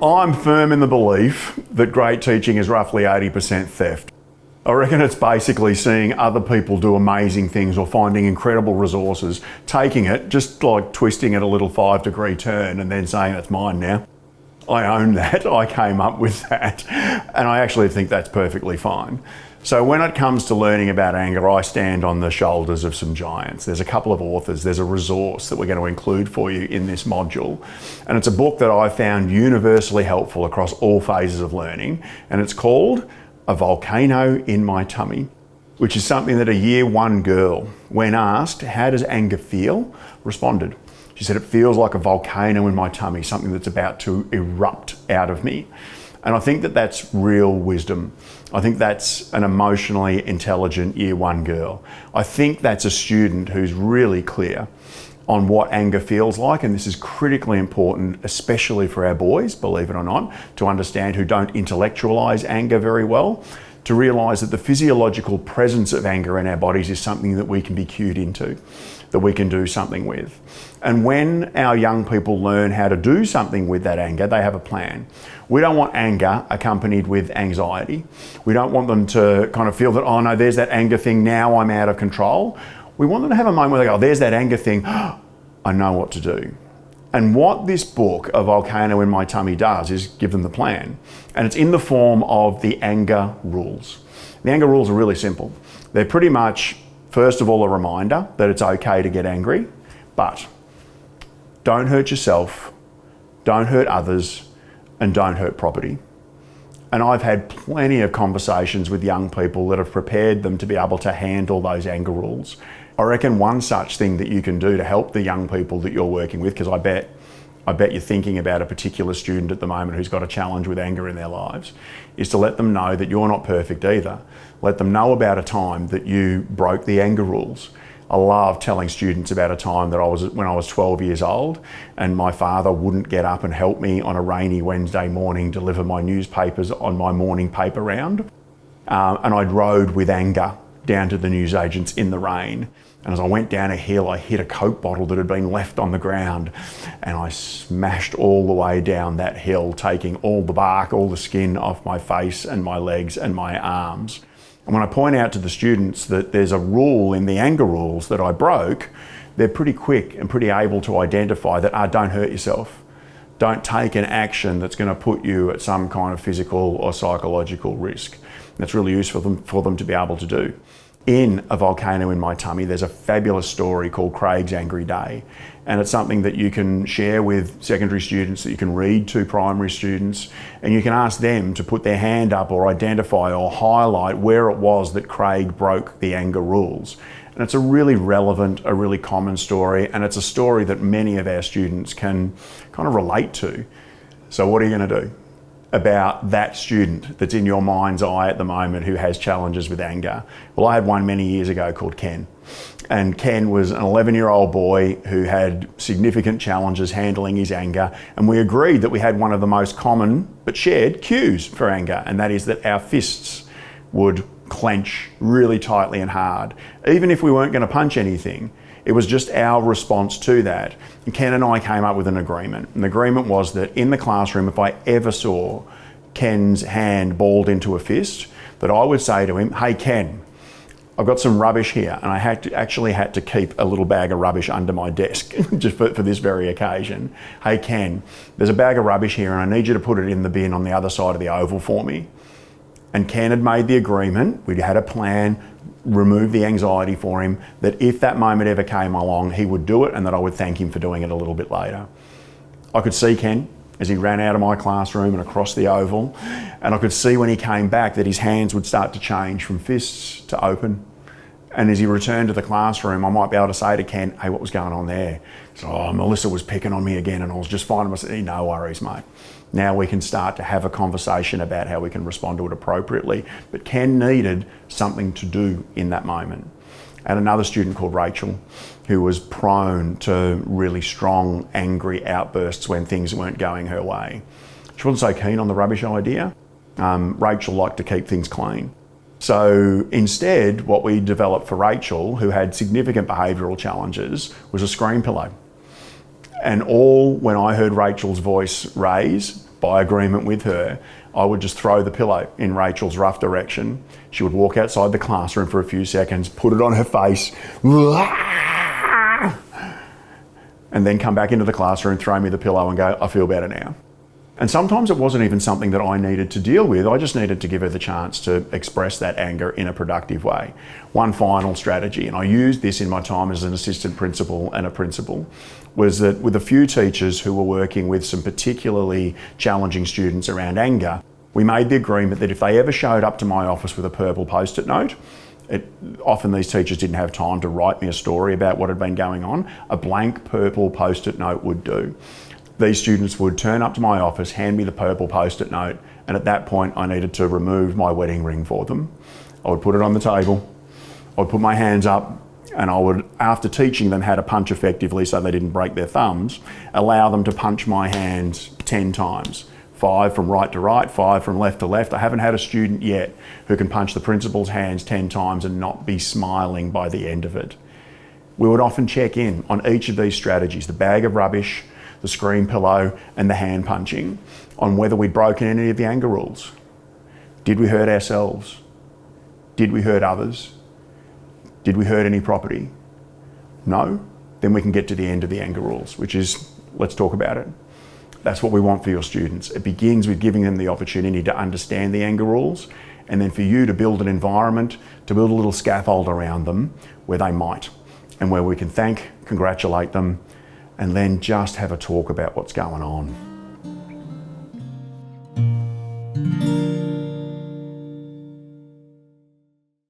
I'm firm in the belief that great teaching is roughly 80% theft. I reckon it's basically seeing other people do amazing things or finding incredible resources, taking it, just like twisting it a little 5-degree turn and then saying it's mine now. I own that, I came up with that, and I actually think that's perfectly fine. So when it comes to learning about anger, I stand on the shoulders of some giants. There's a couple of authors, there's a resource that we're going to include for you in this module, and it's a book that I found universally helpful across all phases of learning, and it's called A Volcano in My Tummy, which is something that a year one girl, when asked, how does anger feel, responded. She said, it feels like a volcano in my tummy, something that's about to erupt out of me. And I think that that's real wisdom. I think that's an emotionally intelligent year one girl. I think that's a student who's really clear on what anger feels like, and this is critically important, especially for our boys, believe it or not, to understand who don't intellectualize anger very well, to realise that the physiological presence of anger in our bodies is something that we can be cued into, that we can do something with. And when our young people learn how to do something with that anger, they have a plan. We don't want anger accompanied with anxiety. We don't want them to kind of feel that, oh no, there's that anger thing, now I'm out of control. We want them to have a moment where they go, oh, there's that anger thing, I know what to do. And what this book, A Volcano in My Tummy, does is give them the plan. And it's in the form of the anger rules. The anger rules are really simple. They're pretty much, first of all, a reminder that it's okay to get angry, but don't hurt yourself, don't hurt others, and don't hurt property. And I've had plenty of conversations with young people that have prepared them to be able to handle those anger rules. I reckon one such thing that you can do to help the young people that you're working with, because I bet you're thinking about a particular student at the moment who's got a challenge with anger in their lives, is to let them know that you're not perfect either. Let them know about a time that you broke the anger rules. I love telling students about a time that when I was 12 years old and my father wouldn't get up and help me on a rainy Wednesday morning deliver my newspapers on my morning paper round. And I rode with anger down to the newsagents in the rain. And as I went down a hill, I hit a Coke bottle that had been left on the ground, and I smashed all the way down that hill, taking all the bark, all the skin off my face and my legs and my arms. And when I point out to the students that there's a rule in the anger rules that I broke, they're pretty quick and pretty able to identify that, don't hurt yourself. Don't take an action that's going to put you at some kind of physical or psychological risk. That's really useful for them to be able to do. In A Volcano in My Tummy, there's a fabulous story called Craig's Angry Day. And it's something that you can share with secondary students, that you can read to primary students, and you can ask them to put their hand up or identify or highlight where it was that Craig broke the anger rules. And it's a really relevant, a really common story, and it's a story that many of our students can kind of relate to. So what are you going to do about that student that's in your mind's eye at the moment who has challenges with anger? Well, I had one many years ago called Ken. And Ken was an 11-year-old boy who had significant challenges handling his anger. And we agreed that we had one of the most common but shared cues for anger, and that is that our fists would clench really tightly and hard. Even if we weren't going to punch anything, it was just our response to that. And Ken and I came up with an agreement. And the agreement was that in the classroom, if I ever saw Ken's hand balled into a fist, that I would say to him, hey Ken, I've got some rubbish here, and I actually had to keep a little bag of rubbish under my desk just for this very occasion. Hey Ken, there's a bag of rubbish here and I need you to put it in the bin on the other side of the oval for me. And Ken had made the agreement, we'd had a plan, remove the anxiety for him, that if that moment ever came along, he would do it and that I would thank him for doing it a little bit later. I could see Ken as he ran out of my classroom and across the oval, and I could see when he came back that his hands would start to change from fists to open. And as he returned to the classroom, I might be able to say to Ken, hey, what was going on there? So, Melissa was picking on me again and I was just finding myself, no worries, mate. Now we can start to have a conversation about how we can respond to it appropriately. But Ken needed something to do in that moment. And another student called Rachel, who was prone to really strong, angry outbursts when things weren't going her way. She wasn't so keen on the rubbish idea. Rachel liked to keep things clean. So instead, what we developed for Rachel, who had significant behavioural challenges, was a screen pillow. And when I heard Rachel's voice raise, by agreement with her, I would just throw the pillow in Rachel's rough direction. She would walk outside the classroom for a few seconds, put it on her face, and then come back into the classroom, throw me the pillow and go, I feel better now. And sometimes it wasn't even something that I needed to deal with. I just needed to give her the chance to express that anger in a productive way. One final strategy, and I used this in my time as an assistant principal and a principal, was that with a few teachers who were working with some particularly challenging students around anger, we made the agreement that if they ever showed up to my office with a purple post-it note, often these teachers didn't have time to write me a story about what had been going on, a blank purple post-it note would do. These students would turn up to my office, hand me the purple post-it note, and at that point I needed to remove my wedding ring for them. I would put it on the table, I would put my hands up, and I would, after teaching them how to punch effectively so they didn't break their thumbs, allow them to punch my hands 10 times. 5 from right to right, 5 from left to left. I haven't had a student yet who can punch the principal's hands 10 times and not be smiling by the end of it. We would often check in on each of these strategies, the bag of rubbish, the screen pillow, and the hand punching, on whether we'd broken any of the anger rules. Did we hurt ourselves? Did we hurt others? Did we hurt any property? No? Then we can get to the end of the anger rules, which is, let's talk about it. That's what we want for your students. It begins with giving them the opportunity to understand the anger rules, and then for you to build an environment, to build a little scaffold around them where they might, and where we can thank, congratulate them, and then just have a talk about what's going on.